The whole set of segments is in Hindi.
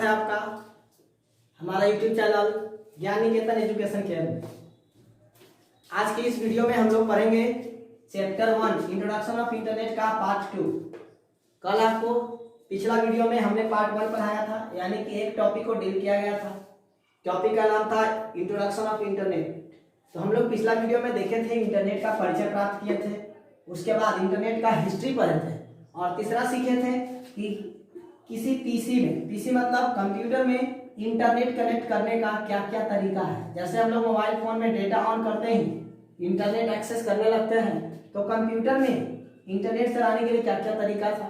है आपका हमारा यूट्यूब चैनल ज्ञान निकेतन एजुकेशन केयर में। आज की इस वीडियो में हम लोग पढ़ेंगे चैप्टर 1 इंट्रोडक्शन ऑफ इंटरनेट का पार्ट 2। कल आपको पिछला वीडियो में हमने पार्ट 1 पढ़ाया था, यानी कि एक टॉपिक को डील किया गया था। टॉपिक का नाम था इंट्रोडक्शन ऑफ इंटरनेट। तो हम लोग पिछला वीडियो में देखे थे इंटरनेट का परिचय प्राप्त किए थे, उसके बाद इंटरनेट का हिस्ट्री पढ़े थे और तीसरा सीखे थे कि किसी पीसी मतलब कंप्यूटर में इंटरनेट कनेक्ट करने का क्या क्या तरीका है। जैसे हम लोग मोबाइल फोन में डेटा ऑन करते ही इंटरनेट एक्सेस करने लगते हैं, तो कंप्यूटर में इंटरनेट चलाने के लिए क्या क्या तरीका था।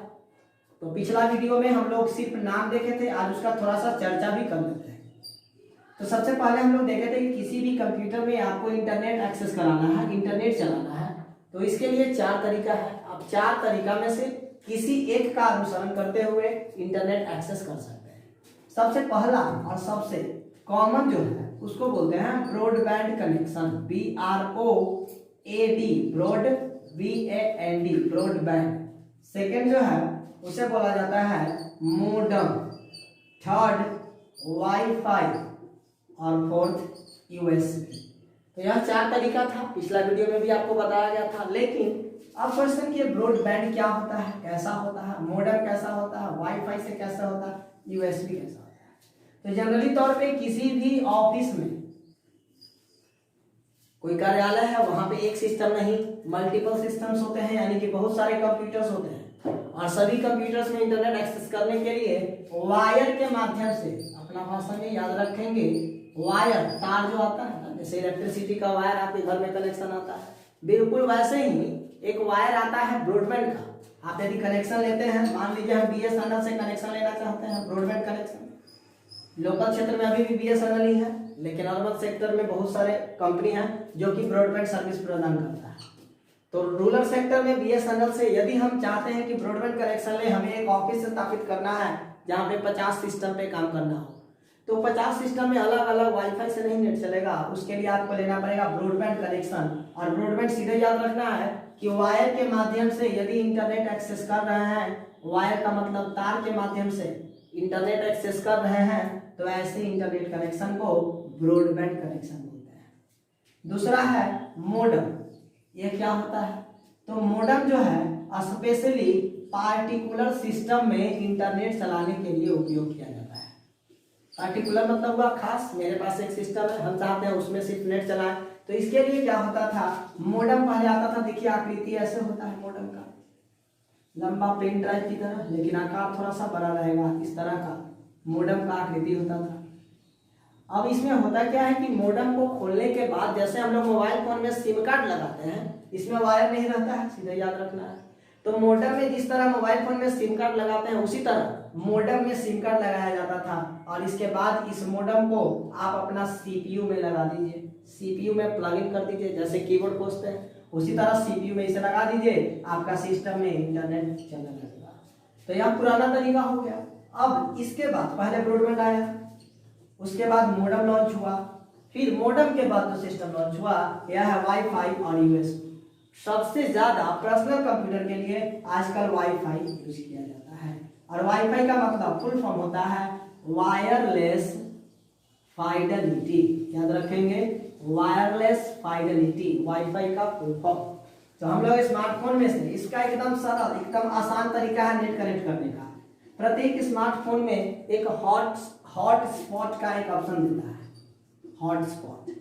तो पिछला वीडियो में हम लोग सिर्फ नाम देखे थे, आज उसका थोड़ा सा चर्चा भी कर लेते हैं। तो सबसे पहले हम लोग देखे थे कि किसी भी कंप्यूटर में आपको इंटरनेट एक्सेस कराना है, इंटरनेट चलाना है, तो इसके लिए 4 तरीका है। आप 4 तरीका में से किसी एक का अनुसरण करते हुए इंटरनेट एक्सेस कर सकते हैं। सबसे पहला और सबसे कॉमन जो है उसको बोलते हैं broadband connection, BROAD, broad BAND, broadband. Second जो है उसे बोला जाता है मोडम, थर्ड वाईफाई और फोर्थ USB। तो यह 4 तरीका था, पिछला वीडियो में भी आपको बताया गया था। लेकिन अब क्वेश्चन कि ब्रॉडबैंड क्या होता है, कैसा होता है, मोडेम कैसा होता है, वाईफाई से कैसा होता है, USB कैसा होता है। तो जनरली तौर पे किसी भी ऑफिस में कोई कार्यालय है, वहां पे एक सिस्टम नहीं मल्टीपल सिस्टम्स होते हैं, यानी कि बहुत सारे कंप्यूटर्स होते हैं और सभी कंप्यूटर्स में इंटरनेट एक्सेस करने के लिए वायर के माध्यम से, अपना भाषा में याद रखेंगे, वायर तार जो आता है ना, जैसे इलेक्ट्रिसिटी का वायर आपके घर में कनेक्शन आता है, बिल्कुल वैसे ही एक वायर आता है ब्रॉडबैंड का। आप यदि कनेक्शन लेते हैं, मान लीजिए हम BSNL से कनेक्शन लेना चाहते हैं, ब्रॉडबैंड कनेक्शन। लोकल क्षेत्र में अभी भी BSNL ही है, लेकिन अर्बन सेक्टर में बहुत सारे कंपनी हैं जो कि ब्रॉडबैंड सर्विस प्रदान करता है। तो रूरल सेक्टर में BSNL से यदि हम चाहते हैं कि ब्रॉडबैंड कनेक्शन ले, हमें एक ऑफिस स्थापित करना है जहाँ पे 50 सिस्टम पे काम करना हो, तो 50 सिस्टम में अलग अलग वाईफाई से नहीं नेट चलेगा, उसके लिए आपको लेना पड़ेगा ब्रॉडबैंड कनेक्शन। और ब्रॉडबैंड सीधे याद रखना है कि वायर के माध्यम से यदि इंटरनेट एक्सेस कर रहे हैं, वायर का मतलब तार के माध्यम से इंटरनेट एक्सेस कर रहे हैं, तो ऐसे इंटरनेट कनेक्शन को ब्रॉडबैंड कनेक्शन बोलते हैं। दूसरा है मोडम। ये क्या होता है? तो मोडम जो है स्पेशली पार्टिकुलर सिस्टम में इंटरनेट चलाने के लिए उपयोग किया जाता है। पार्टिकुलर मतलब हुआ खास, मेरे पास एक सिस्टम है, हम चाहते हैं उसमें सिर्फ नेट चलाएं, तो इसके लिए क्या होता था, मोडम पहले आता था। देखिए आकृति ऐसे होता है मोडम का, लंबा पेन ड्राइव की तरह, लेकिन आकार थोड़ा सा बड़ा रहेगा, इस तरह का मोडम का आकृति होता था। अब इसमें होता क्या है कि मोडम को खोलने के बाद, जैसे हम लोग मोबाइल फोन में सिम कार्ड लगाते हैं, इसमें वायर नहीं रहता है, सीधे याद रखना है। तो मोडम में जिस तरह मोबाइल फोन में सिम कार्ड लगाते हैं, उसी तरह मोडम में सिम कार्ड लगाया जाता था। और इसके बाद इस मोडम को आप अपना CPU में लगा दीजिए, CPU में प्लग इन कर दीजिए, जैसे कीबोर्ड खोजते हैं उसी तरह CPU में इसे लगा दीजिए, आपका सिस्टम में इंटरनेट चलने लगेगा। तो यह पुराना तरीका हो गया। अब इसके बाद पहले ब्रॉडबैंड आया, उसके बाद मोडम लॉन्च हुआ, फिर मोडम के बाद जो सिस्टम लॉन्च हुआ यह है वाईफाई और USB। सबसे ज्यादा पर्सनल कंप्यूटर के लिए आजकल वाईफाई यूज किया जाता है। और वाईफाई का मतलब फुल फॉर्म होता है वायरलेस फाइडेलिटी, याद रखेंगे, वायरलेस फाइडेलिटी, वाईफाई का फुल फॉर्म। तो हम लोग स्मार्टफोन में से इसका एकदम सरल, एकदम आसान तरीका है नेट कनेक्ट करने का। प्रत्येक स्मार्टफोन में एक हॉटस्पॉट का एक ऑप्शन देता है, हॉटस्पॉट।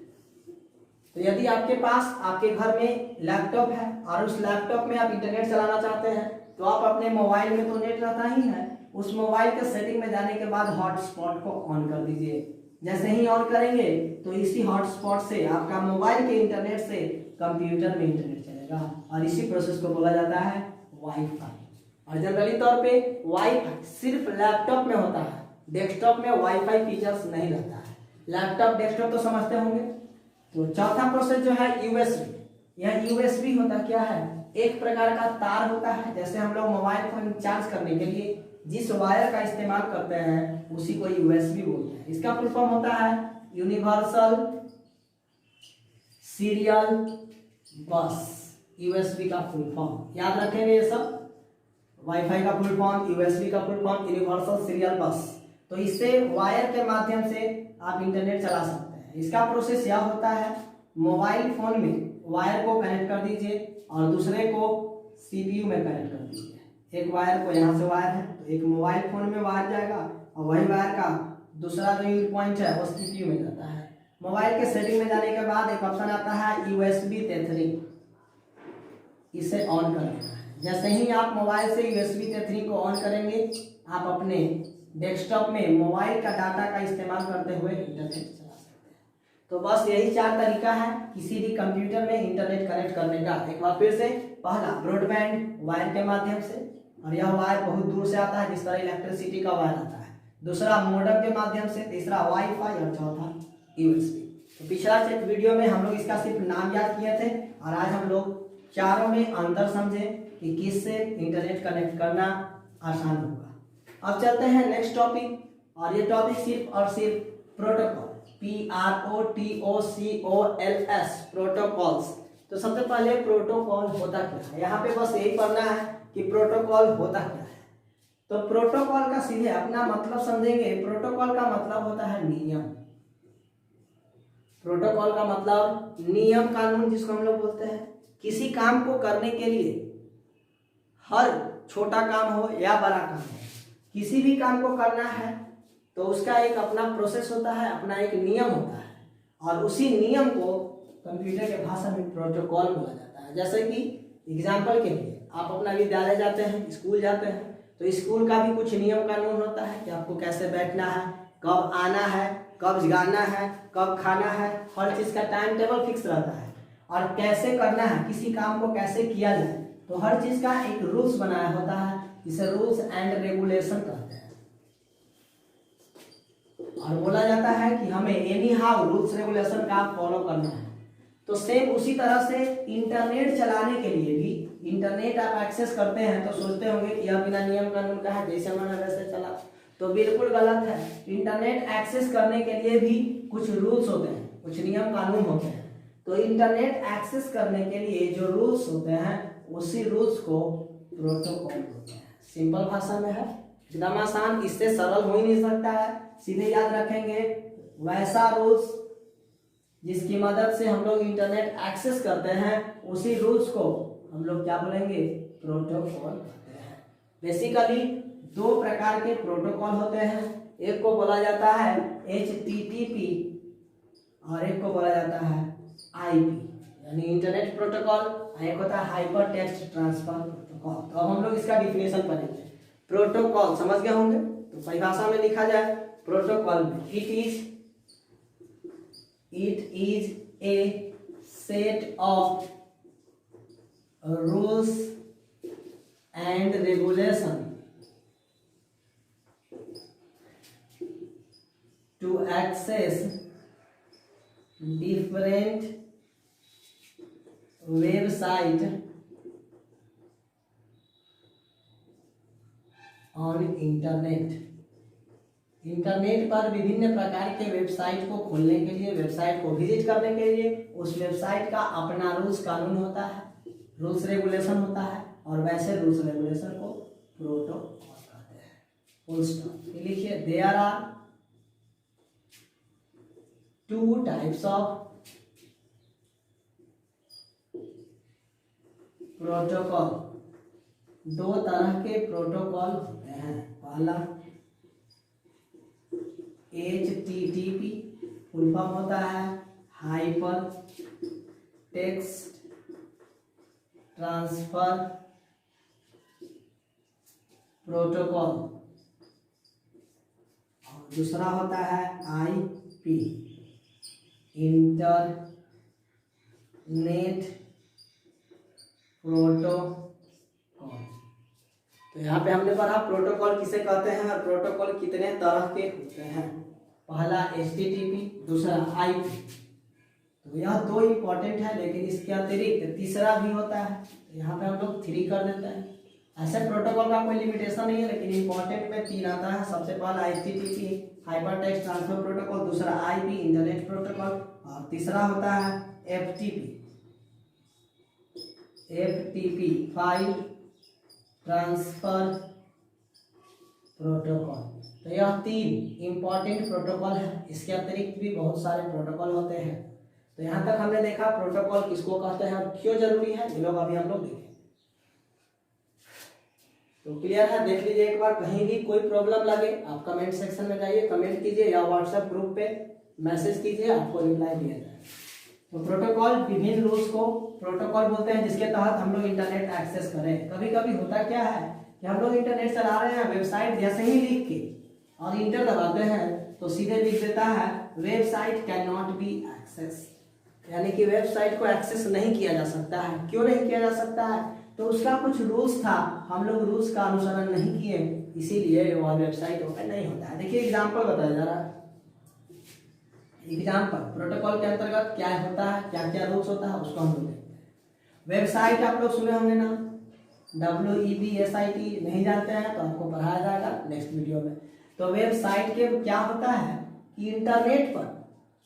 तो यदि आपके पास आपके घर में लैपटॉप है और उस लैपटॉप में आप इंटरनेट चलाना चाहते हैं, तो आप अपने मोबाइल में तो नेट रहता ही है, उस मोबाइल के सेटिंग में जाने के बाद हॉटस्पॉट को ऑन कर दीजिए। जैसे ही ऑन करेंगे तो इसी हॉटस्पॉट से आपका मोबाइल के इंटरनेट से कंप्यूटर में इंटरनेट चलेगा और इसी प्रोसेस को बोला जाता है वाईफाई। और जनरली तौर पे वाईफाई सिर्फ लैपटॉप में होता है, डेस्कटॉप में वाईफाई फीचर्स नहीं रहता है। लैपटॉप डेस्कटॉप तो समझते होंगे। तो चौथा प्रोसेस जो है USB। यह USB होता क्या है, एक प्रकार का तार होता है, जैसे हम लोग मोबाइल फोन चार्ज करने के लिए जिस वायर का इस्तेमाल करते हैं उसी को USB बोलते हैं। इसका फुल फॉर्म होता है यूनिवर्सल सीरियल बस, USB का फुल फॉर्म याद रखेंगे ये सब। वाईफाई का फुल फॉर्म, USB का फुल फॉर्म यूनिवर्सल सीरियल बस। तो तो इससे वायर के माध्यम से आप इंटरनेट चला सकते हैं। इसका प्रोसेस यह होता है, मोबाइल फोन में वायर को कनेक्ट कर दीजिए और दूसरे को सीपीयू में कनेक्ट कर दीजिए। एक वायर को यहाँ से वायर है तो एक मोबाइल फोन में वायर जाएगा और वही वायर का दूसरा जो यूज पॉइंट है वो सीपीयू में जाता है। मोबाइल के सेटिंग में जाने के बाद एक ऑप्शन आता है यूएसबी टेथरिंग, इसे ऑन कर देना है। जैसे ही आप मोबाइल से यूएसबी टेथरिंग को ऑन करेंगे, आप अपने डेस्कटॉप में मोबाइल का डाटा का इस्तेमाल करते हुए इंटरनेट चला सकते हैं। तो बस यही 4 तरीका है किसी भी कंप्यूटर में इंटरनेट कनेक्ट करने का। एक बार फिर से, पहला ब्रॉडबैंड वायर के माध्यम से, और यह वायर बहुत दूर से आता है जिस तरह इलेक्ट्रिसिटी का वायर आता है। दूसरा मोडेम के माध्यम से, तीसरा वाईफाई और चौथा यूएसबी। तो पिछला वीडियो में हम लोग इसका सिर्फ नाम याद किए थे और आज हम लोग चारों में अंतर समझे कि किससे इंटरनेट कनेक्ट करना आसान होगा। अब चलते हैं नेक्स्ट टॉपिक, और ये टॉपिक सिर्फ और सिर्फ प्रोटोकॉल, PROTOCOLS, प्रोटोकॉल्स। तो सबसे पहले प्रोटोकॉल होता क्या है, यहाँ पे बस यही पढ़ना है कि प्रोटोकॉल होता क्या है। तो प्रोटोकॉल का सीधे अपना मतलब समझेंगे। प्रोटोकॉल का मतलब होता है नियम। प्रोटोकॉल का मतलब नियम कानून जिसको हम लोग बोलते हैं। किसी काम को करने के लिए, हर छोटा काम हो या बड़ा काम हो, किसी भी काम को करना है तो उसका एक अपना प्रोसेस होता है, अपना एक नियम होता है, और उसी नियम को कंप्यूटर के भाषा में प्रोटोकॉल बोला जाता है। जैसे कि एग्जाम्पल के लिए, आप अपना विद्यालय जाते हैं, स्कूल जाते हैं, तो स्कूल का भी कुछ नियम कानून होता है कि आपको कैसे बैठना है, कब आना है, कब जाना है, कब खाना है, हर चीज़ का टाइम टेबल फिक्स रहता है। और कैसे करना है, किसी काम को कैसे किया जाए, तो हर चीज़ का एक रूल्स बनाया होता है, जिसे रूल्स एंड रेगुलेशन कहते हैं। और बोला जाता है कि हमें एनी हाउ रूल्स रेगुलेशन का फॉलो करना है। तो सेम उसी तरह से इंटरनेट चलाने के लिए भी, इंटरनेट आप एक्सेस करते हैं तो सोचते होंगे कि यह बिना नियम कानून का है, जैसे मन वैसे चला, तो बिल्कुल गलत है। इंटरनेट एक्सेस करने के लिए भी कुछ रूल्स होते हैं, कुछ नियम कानून होते हैं। तो इंटरनेट एक्सेस करने के लिए जो रूल्स होते हैं, उसी रूल्स को प्रोटोकॉल होते हैं। सिंपल भाषा में है, एकदम आसान, इससे सरल हो ही नहीं सकता है। सीधे याद रखेंगे, वैसा रूल्स जिसकी मदद से हम लोग इंटरनेट एक्सेस करते हैं, उसी रूल्स को हम लोग क्या बोलेंगे, प्रोटोकॉल कहते हैं। बेसिकली 2 प्रकार के प्रोटोकॉल होते हैं, एक को बोला जाता है HTTP और एक को बोला जाता है IP यानी इंटरनेट प्रोटोकॉल, एक होता है हाइपर टेक्स्ट ट्रांसफर प्रोटोकॉल। तो अब हम लोग इसका डिफिनेशन पढ़ेंगे। प्रोटोकॉल समझ गए होंगे, तो परिभाषा में लिखा जाए प्रोटोकॉल में, it is a set of rules and regulation to access different website on internet. Internet पर विभिन्न प्रकार के वेबसाइट को खोलने के लिए, वेबसाइट को विजिट करने के लिए, उस वेबसाइट का अपना रूल्स कानून होता है, रूल्स रेगुलेशन होता है, और वैसे रूल्स रेगुलेशन को प्रोटोकॉल कहते हैं। Full stop. लिखिए, there are 2 types of protocol. 2 तरह के प्रोटोकॉल होते हैं। पहला HTTP, फुल फॉर्म होता है हाइपर टेक्स्ट ट्रांसफर प्रोटोकॉल, और दूसरा होता है IP, इंटरनेट प्रोटोकॉल। तो यहाँ पे हमने पढ़ा प्रोटोकॉल किसे कहते हैं और प्रोटोकॉल कितने तरह के होते हैं। पहला HTTP, दूसरा IP। तो यह 2 इंपॉर्टेंट है, लेकिन इसके अतिरिक्त तीसरा भी होता है, तो यहाँ पे हम लोग 3 कर देते हैं। ऐसे प्रोटोकॉल का कोई लिमिटेशन नहीं है, लेकिन इंपॉर्टेंट में 3 आता है। सबसे पहला HTTP hyper text transfer protocol, दूसरा IP इंटरनेट प्रोटोकॉल, और तीसरा होता है FTP फाइल ट्रांसफर प्रोटोकॉल। तो यह 3 इंपॉर्टेंट प्रोटोकॉल है। इसके अतिरिक्त भी बहुत सारे प्रोटोकॉल होते हैं। तो यहाँ तक हमने देखा प्रोटोकॉल किसको कहते हैं और क्यों जरूरी है, ये लोग अभी हम लोग देखें। तो क्लियर है, देख लीजिए एक बार। कहीं भी कोई प्रॉब्लम लगे आप कमेंट सेक्शन में जाइए, कमेंट कीजिए या व्हाट्सएप ग्रुप पे मैसेज कीजिए, आपको रिप्लाई दिया जाए। तो प्रोटोकॉल विभिन्न रूल्स को प्रोटोकॉल बोलते हैं जिसके तहत हम लोग इंटरनेट एक्सेस करें। कभी कभी होता क्या है कि हम लोग इंटरनेट चला रहे हैं, वेबसाइट जैसे ही लिख के और इंटर दबाते हैं तो सीधे लिख देता है website can not be access, यानी कि वेबसाइट को एक्सेस नहीं किया जा सकता है। क्यों नहीं किया जा सकता है? तो उसका कुछ रूल्स था, हम लोग रूल्स का अनुसरण नहीं किए, इसीलिए वह वेबसाइट ओपन नहीं होता है। देखिए एग्जांपल बताया जा रहा है। एग्जांपल प्रोटोकॉल के अंतर्गत क्या होता है, क्या क्या रूल्स होता है, उसको हम लोग देखते हैं। वेबसाइट आप लोग सुने होंगे ना, WEBSIT, नहीं जानते हैं तो आपको पढ़ाया जाएगा नेक्स्ट वीडियो में। तो वेबसाइट के क्या होता है कि इंटरनेट पर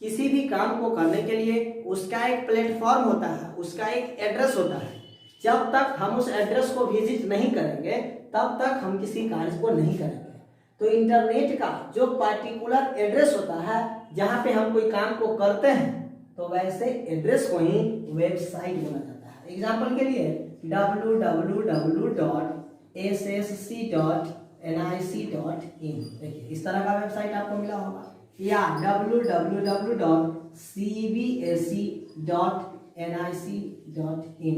किसी भी काम को करने के लिए उसका एक प्लेटफॉर्म होता है, उसका एक एड्रेस होता है। जब तक हम उस एड्रेस को विजिट नहीं करेंगे तब तक हम किसी कार्य को नहीं करेंगे। तो इंटरनेट का जो पार्टिकुलर एड्रेस होता है जहाँ पे हम कोई काम को करते हैं, तो वैसे एड्रेस को ही वेबसाइट बोला जाता है। एग्जाम्पल के लिए www.ssc.nic.in, देखिए इस तरह का वेबसाइट आपको मिला होगा, या www.cbsc.nic.in,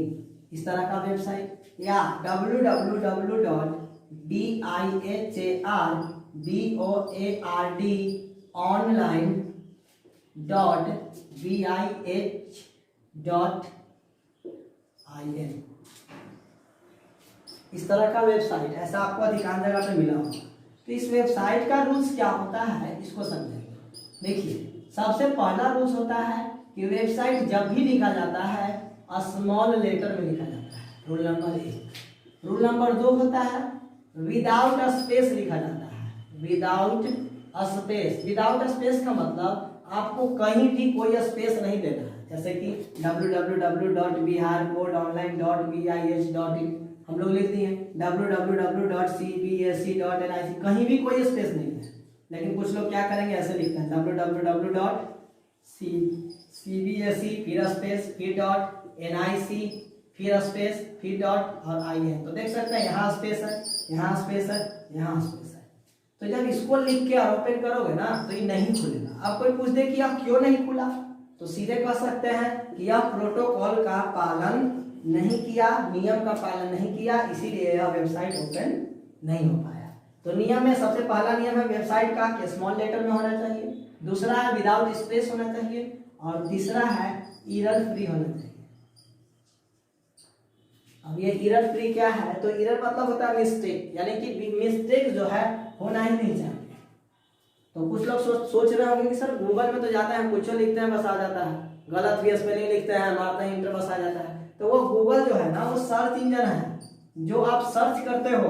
इस तरह का वेबसाइट, या www.boardonline.bih.in, इस तरह का वेबसाइट, ऐसा आपको अधिकांश जगह पे मिला होगा। तो इस वेबसाइट का रूल्स क्या होता है इसको समझेंगे। देखिए सबसे पहला रूल्स होता है कि वेबसाइट जब भी लिखा जाता है स्मॉल लेटर में लिखा जाता है, रूल नंबर 1। रूल नंबर 2 होता है विदाउट स्पेस लिखा जाता है, विदाउट स्पेस। विदाउट स्पेस का मतलब आपको कहीं भी कोई स्पेस नहीं देना है, जैसे कि www.biharboardonline.bih.in हम लोग लिख दिए, www.cbsc.nic, कहीं भी कोई स्पेस नहीं है। लेकिन कुछ लोग क्या करेंगे, ऐसे लिखते हैं www.cbsc फिर स्पेस फिर डॉट NIC फिर स्पेस फिर डॉट और IN। तो देख सकते हैं यहाँ स्पेस है, यहाँ स्पेस है, यहाँ स्पेस है। तो जब इसको लिख के ओपन करोगे ना तो ये नहीं खुलेगा। अब कोई पूछ दे कि यह क्यों नहीं खुला, तो सीधे कह सकते हैं कि यह प्रोटोकॉल का पालन नहीं किया, नियम का पालन नहीं किया, इसीलिए यह वेबसाइट ओपन नहीं हो पाया। तो नियम में सबसे पहला नियम है वेबसाइट का कि स्मॉल लेटर में होना चाहिए, दूसरा है विदाउट स्पेस होना चाहिए, और तीसरा है एरर फ्री होना चाहिए। अब ये एरर फ्री क्या है, तो एरर मतलब होता है मिस्टेक, यानी कि मिस्टेक जो है होना ही नहीं चाहिए। तो कुछ लोग सोच रहे होंगे कि सर गूगल में तो जाते हैं कुछ लिखते हैं बस आ जाता है, गलत भी स्पेलिंग लिखते हैं मारते हैं इंटर बस आ जाता है। तो वो गूगल जो है ना वो सर्च इंजन है, जो आप सर्च करते हो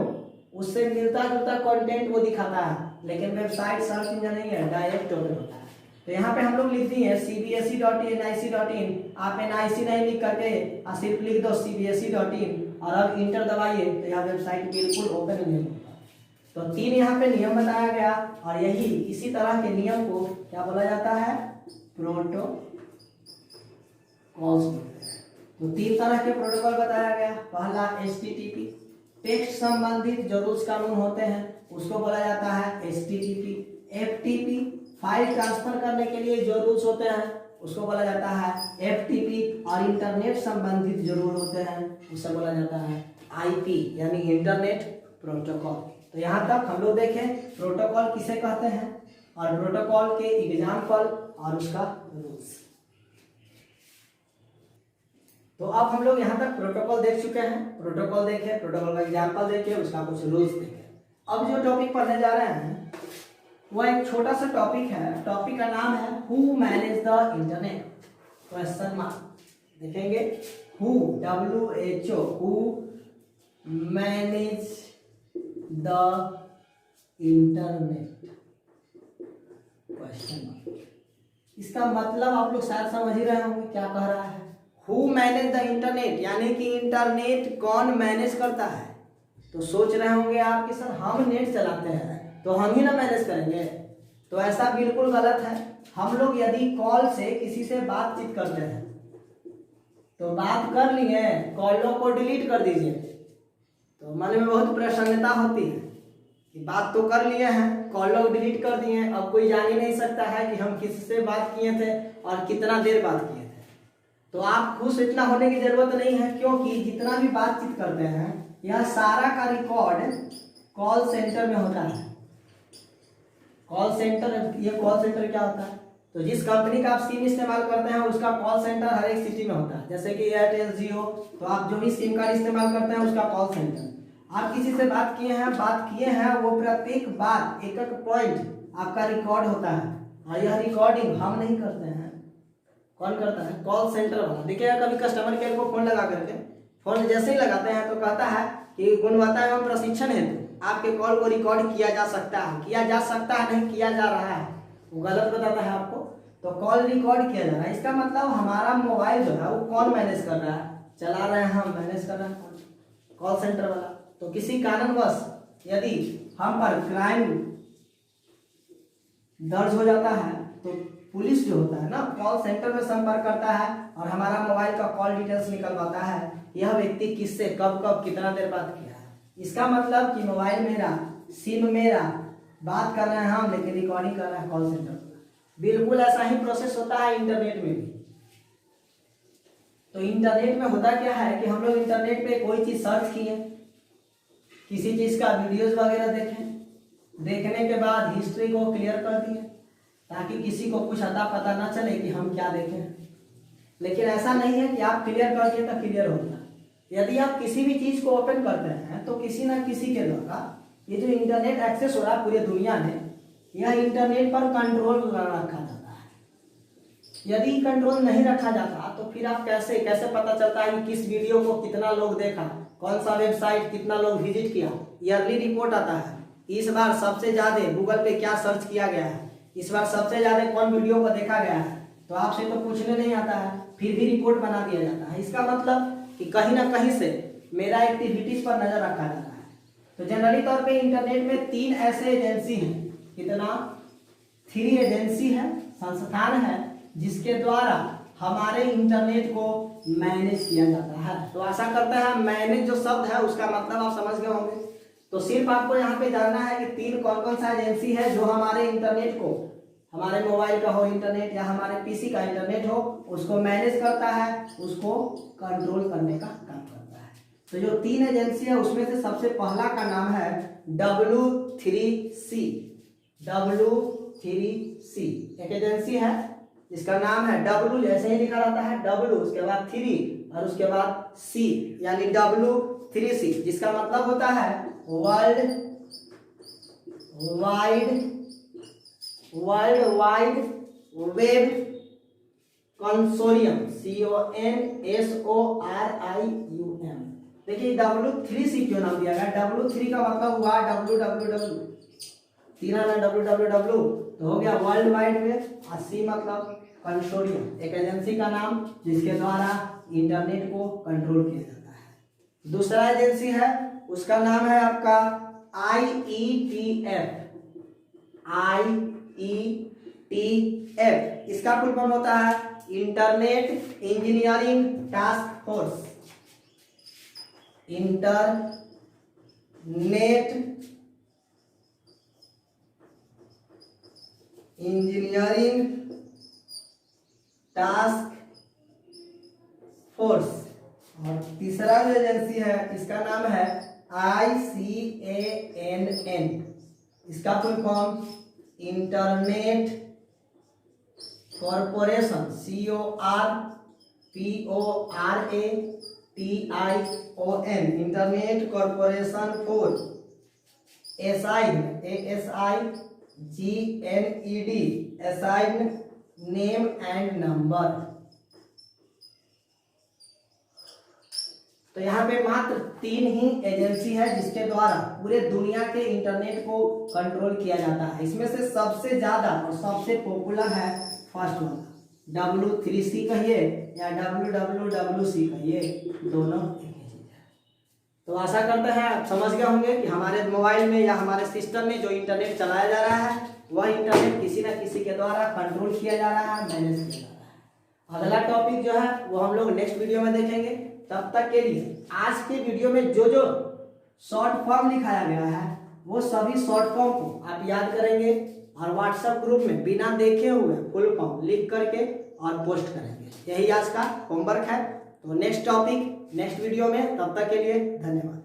उससे मिलता जुलता कंटेंट वो दिखाता है, लेकिन वेबसाइट सर्च इंजन नहीं है, डायरेक्ट ओपन होता है। तो यहाँ पे हम लोग लिख दिए cbsc.nic.in, आप NIC नहीं लिख करके सिर्फ लिख दो cbsc.in और अब इंटर दबाइए तो यह वेबसाइट बिल्कुल ओपन नहीं होगा। तो 3 यहाँ पे नियम बताया गया, और यही इसी तरह के नियम को क्या बोला जाता है, प्रोटोकॉल्स। तो 3 तरह के प्रोटोकॉल बताया गया। पहला HTTP, टेक्स्ट संबंधित जो रूल्स कानून होते हैं उसको बोला जाता है HTTP। FTP, फाइल ट्रांसफर करने के लिए जो रूल्स होते हैं उसको बोला जाता है FTP, और इंटरनेट संबंधित जो रूल होते हैं उससे बोला जाता है IP, यानी इंटरनेट प्रोटोकॉल। तो यहाँ तक हम लोग देखें प्रोटोकॉल किसे कहते हैं और प्रोटोकॉल के एग्जाम्पल और उसका रूल्स। तो अब हम लोग यहाँ तक प्रोटोकॉल देख चुके हैं, प्रोटोकॉल देखे, प्रोटोकॉल का एग्जाम्पल देखे, उसका कुछ रूल्स देखे। अब जो टॉपिक पढ़ने जा रहे हैं वह एक छोटा सा टॉपिक है, टॉपिक का नाम है who manage the internet, question mark. देखेंगे who, WHO, who manage the internet, question mark. इसका मतलब आप लोग शायद समझ ही रहे होंगे क्या कह रहा है। हु मैनेज द इंटरनेट यानी कि इंटरनेट कौन मैनेज करता है। तो सोच रहे होंगे आप कि सर हम नेट चलाते हैं तो हम ही ना मैनेज करेंगे। तो ऐसा बिल्कुल गलत है। हम लोग यदि कॉल से किसी से बातचीत करते हैं तो बात कर लिए, कॉलों को डिलीट कर दीजिए, तो मन में बहुत प्रसन्नता होती है कि बात तो कर लिए हैं, कॉलों डिलीट कर दिए, अब कोई जान ही नहीं सकता है कि हम किससे बात किए थे और कितना देर बात किए थे। तो आप खुश इतना होने की जरूरत नहीं है, क्योंकि जितना भी बातचीत करते हैं यह सारा का रिकॉर्ड कॉल सेंटर में होता है। कॉल सेंटर, ये कॉल सेंटर क्या होता है? तो जिस कंपनी का आप सिम इस्तेमाल करते हैं उसका कॉल सेंटर हर एक सिटी में होता है। जैसे कि एयरटेल, जियो, तो आप जो भी सिम कार्ड इस्तेमाल करते हैं उसका कॉल सेंटर। आप किसी से बात किए हैं, वो प्रत्येक बात एक एक पॉइंट आपका रिकॉर्ड होता है, और यह रिकॉर्डिंग हम नहीं करते हैं। कौन करता है? कॉल सेंटर वाला। देखिएगा कभी कस्टमर केयर को फोन लगा करके, फोन जैसे ही लगाते हैं तो कहता है कि गुणवत्ता एवं प्रशिक्षण हेतु आपके कॉल को रिकॉर्ड किया जा सकता है। किया जा सकता है नहीं, किया जा रहा है, वो गलत बताता है आपको। तो कॉल रिकॉर्ड किया जा रहा है, इसका मतलब हमारा मोबाइल जो है वो कौन मैनेज कर रहा है? चला रहे हैं हम, मैनेज कर रहे हैं कॉल सेंटर वाला। तो किसी कारणवश यदि हम पर क्राइम दर्ज हो जाता है तो पुलिस जो होता है ना, कॉल सेंटर में संपर्क करता है और हमारा मोबाइल का कॉल डिटेल्स निकलवाता है, यह व्यक्ति किससे कब कब कितना देर बात किया है। इसका मतलब कि मोबाइल मेरा, सिम मेरा, बात कर रहे हैं हम लेकिन रिकॉर्डिंग कर रहे हैं कॉल सेंटर। बिल्कुल ऐसा ही प्रोसेस होता है इंटरनेट में भी। तो इंटरनेट में होता क्या है कि हम लोग इंटरनेट पे कोई चीज सर्च किए, किसी चीज का वीडियोस वगैरह देखें, देखने के बाद हिस्ट्री को क्लियर कर दिए ताकि किसी को कुछ अता पता ना चले कि हम क्या देखें। लेकिन ऐसा नहीं है कि आप क्लियर कर दिए तो क्लियर होगा। यदि आप किसी भी चीज को ओपन करते हैं तो किसी ना किसी के द्वारा ये जो इंटरनेट एक्सेस हो रहा है पूरी दुनिया में, यह इंटरनेट पर कंट्रोल रखा जाता है। यदि कंट्रोल नहीं रखा जाता तो फिर आप कैसे पता चलता है कि किस वीडियो को कितना लोग देखा, कौन सा वेबसाइट कितना लोग विजिट किया। ईयरली रिपोर्ट आता है, इस बार सबसे ज्यादा गूगल पे क्या सर्च किया गया है, इस बार सबसे ज्यादा कौन वीडियो को देखा गया है। तो आपसे तो पूछने नहीं आता है, फिर भी रिपोर्ट बना दिया जाता है। इसका मतलब कि कहीं ना कहीं से मेरा एक्टिविटीज पर नजर रखा जाता है। तो जनरली तौर पे इंटरनेट में 3 ऐसे एजेंसी हैं, कितना 3 एजेंसी है, संस्थान है, जिसके द्वारा हमारे इंटरनेट को मैनेज किया जाता है। तो आशा करते हैं मैनेज जो शब्द है उसका मतलब आप समझ गए होंगे। तो सिर्फ आपको यहाँ पे जानना है कि 3 कौन कौन सा एजेंसी है जो हमारे इंटरनेट को, हमारे मोबाइल का हो इंटरनेट या हमारे पीसी का इंटरनेट हो, उसको मैनेज करता है, उसको कंट्रोल करने का काम करता है। तो जो 3 एजेंसी है उसमें से सबसे पहला का नाम है W3C। W3C एक एजेंसी है जिसका नाम है W, जैसे ही लिखा रहता है W, उसके बाद 3 और उसके बाद C, यानी W3C, जिसका मतलब होता है world wide web consortium, CONSORIUM। देखिए W3C क्यों नाम दिया गया? W3 का मतलब हुआ www, 3 आना www तो हो गया वर्ल्ड वाइड वेब, और C मतलब कंसोरियम, एक एजेंसी का नाम जिसके द्वारा इंटरनेट को कंट्रोल किया जाता है। दूसरा एजेंसी है उसका नाम है आपका IETF। IETF इसका फुल फॉर्म होता है internet engineering task force. Internet engineering task force. और तीसरा जो एजेंसी है इसका नाम है ICANN, इसका full form internet corporation, CORPORATION, internet corporation for assign name and number. तो यहाँ पे मात्र 3 ही एजेंसी है जिसके द्वारा पूरे दुनिया के इंटरनेट को कंट्रोल किया जाता है। इसमें से सबसे ज्यादा और सबसे पॉपुलर है फर्स्ट वाला W3C कहिए या WWWC कहिए, दोनों एक ही चीज है। तो तो आशा करते हैं आप समझ गए होंगे कि हमारे मोबाइल में या हमारे सिस्टम में जो इंटरनेट चलाया जा रहा है वह इंटरनेट किसी न किसी के द्वारा कंट्रोल किया जा रहा है, मैनेज किया जा रहा है। अगला टॉपिक जो है वो हम लोग नेक्स्ट वीडियो में देखेंगे। तब तक के लिए आज के वीडियो में जो जो शॉर्ट फॉर्म लिखाया गया है वो सभी शॉर्ट फॉर्म को आप याद करेंगे और व्हाट्सएप ग्रुप में बिना देखे हुए फुल फॉर्म लिख करके और पोस्ट करेंगे। यही आज का होमवर्क है। तो नेक्स्ट टॉपिक नेक्स्ट वीडियो में, तब तक के लिए धन्यवाद।